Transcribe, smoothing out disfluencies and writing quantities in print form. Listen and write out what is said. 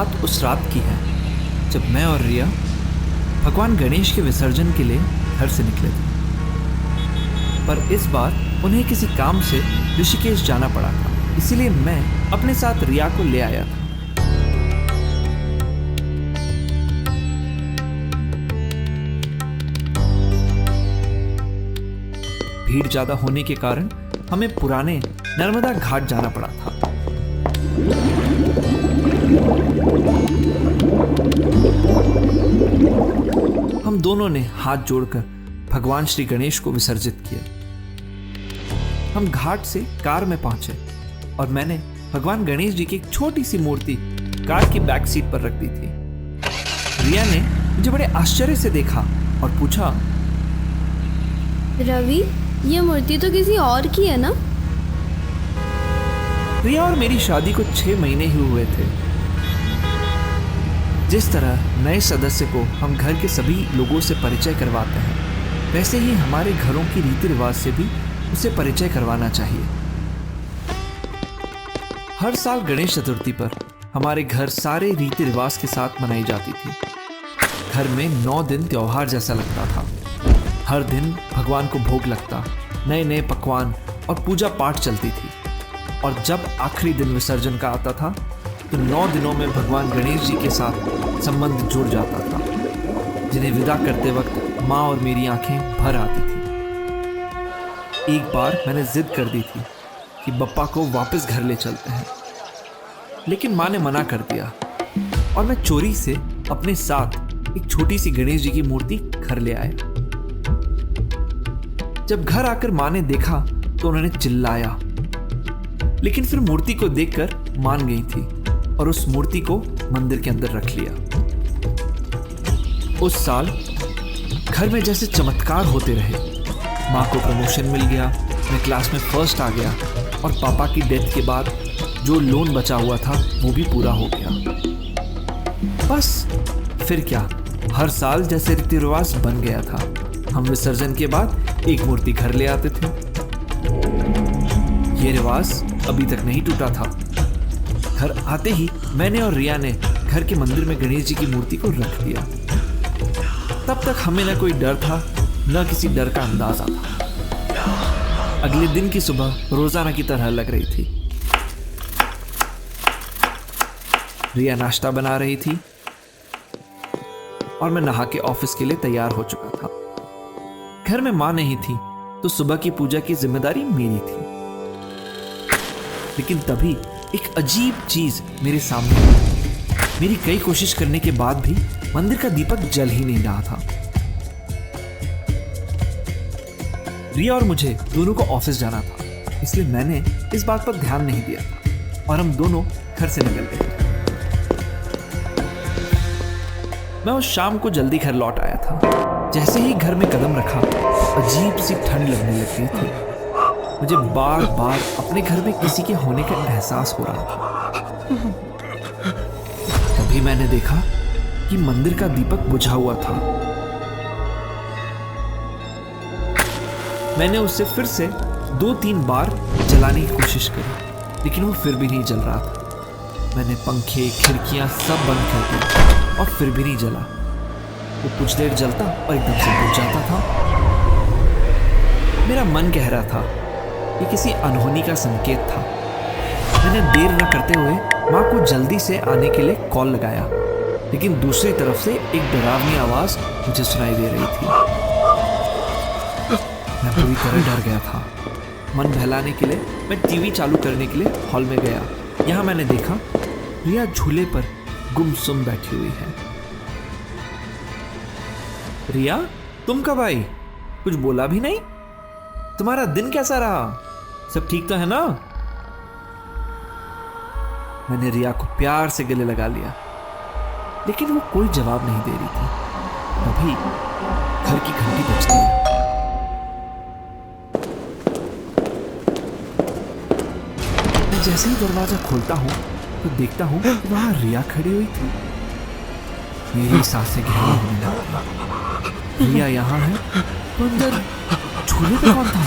बात उस रात की है जब मैं और रिया भगवान गणेश के विसर्जन के लिए घर से निकले थे। पर इस बार उन्हें किसी काम से ऋषिकेश जाना पड़ा था, इसीलिए मैं अपने साथ रिया को ले आया था। भीड़ ज्यादा होने के कारण हमें पुराने नर्मदा घाट जाना पड़ा था। हम दोनों ने हाथ जोड़कर भगवान श्री गणेश को विसर्जित किया। हम घाट से कार में पहुंचे और मैंने भगवान गणेश जी की एक छोटी सी मूर्ति कार की बैक सीट पर रख दी थी। रिया ने मुझे बड़े आश्चर्य से देखा और पूछा, रवि, ये मूर्ति तो किसी और की है ना? रिया और मेरी शादी को 6 महीने ही हुए थे। जिस तरह नए सदस्य को हम घर के सभी लोगों से परिचय करवाते हैं, वैसे ही हमारे घरों की रीति रिवाज से भी उसे परिचय करवाना चाहिए। हर साल गणेश चतुर्थी पर हमारे घर सारे रीति रिवाज के साथ मनाई जाती थी। घर में 9 दिन त्योहार जैसा लगता था। हर दिन भगवान को भोग लगता, नए नए पकवान और पूजा पाठ चलती थी। और जब आखिरी दिन विसर्जन का आता था तो 9 दिनों में भगवान गणेश जी के साथ संबंध जुड़ जाता था, जिन्हें विदा करते वक्त माँ और मेरी आंखें भर आती थी। एक बार मैंने जिद कर दी थी कि बप्पा को वापस घर ले चलते हैं, लेकिन माँ ने मना कर दिया और मैं चोरी से अपने साथ एक छोटी सी गणेश जी की मूर्ति घर ले आया। जब घर आकर माँ ने देखा तो उन्होंने चिल्लाया, लेकिन फिर मूर्ति को देखकर मान गई थी और उस मूर्ति को मंदिर के अंदर रख लिया। उस साल घर में जैसे चमत्कार होते रहे। माँ को प्रमोशन मिल गया, मैं क्लास में फर्स्ट आ गया और पापा की डेथ के बाद जो लोन बचा हुआ था वो भी पूरा हो गया। बस फिर क्या, हर साल जैसे रीति रिवाज बन गया था। हम विसर्जन के बाद एक मूर्ति घर ले आते थे। ये रिवाज अभी तक नहीं टूटा था। घर आते ही मैंने और रिया ने घर के मंदिर में गणेश जी की मूर्ति को रख दिया। तब तक हमें न कोई डर था, न किसी डर का अंदाजा था। अगले दिन की सुबह रोजाना की तरह लग रही थी। रिया नाश्ता बना रही थी और मैं नहा के ऑफिस के लिए तैयार हो चुका था। घर में मां नहीं थी तो सुबह की पूजा की जिम्मेदारी मेरी थी। लेकिन तभी एक अजीब चीज मेरे सामने आई। मेरी कई कोशिश करने के बाद भी मंदिर का दीपक जल ही नहीं रहा था। रिया और मुझे दोनों को ऑफिस जाना था, इसलिए मैंने इस बात पर ध्यान नहीं दिया था और हम दोनों घर से निकल गए। मैं उस शाम को जल्दी घर लौट आया था। जैसे ही घर में कदम रखा, अजीब सी ठंड लगने लग गई थी। मुझे बार बार अपने घर में किसी के होने का एहसास हो रहा था। तभी मैंने देखा कि मंदिर का दीपक बुझा हुआ था। मैंने उसे फिर से 2-3 बार जलाने की कोशिश करी, लेकिन वो फिर भी नहीं जल रहा था। मैंने पंखे, खिड़कियां सब बंद कर दी और फिर भी नहीं जला। वो कुछ देर जलता और एकदम से बुझ जाता था। मेरा मन कह रहा था ये किसी अनहोनी का संकेत था। मैंने देर न करते हुए माँ को जल्दी से आने के लिए कॉल लगाया, लेकिन दूसरी तरफ से एक डरावनी आवाज मुझे सुनाई दे रही थी। मैं पूरी तरह डर गया था। मन बहलाने के लिए मैं टीवी चालू करने के लिए हॉल में गया। यहाँ मैंने देखा रिया झूले पर गुमसुम बैठी हुई है। रिया, तुम कब आई? कुछ बोला भी नहीं। तुम्हारा दिन कैसा रहा? सब ठीक तो है ना? मैंने रिया को प्यार से गले लगा लिया, लेकिन वो कोई जवाब नहीं दे रही थी। तभी घर की घंटी बजती है। मैं जैसे ही दरवाजा खोलता हूं तो देखता हूं कि वहां रिया खड़ी हुई थी। मेरी सांसें गहरी होने लगती। रिया यहाँ है तो अंदर झूले पे कौन था?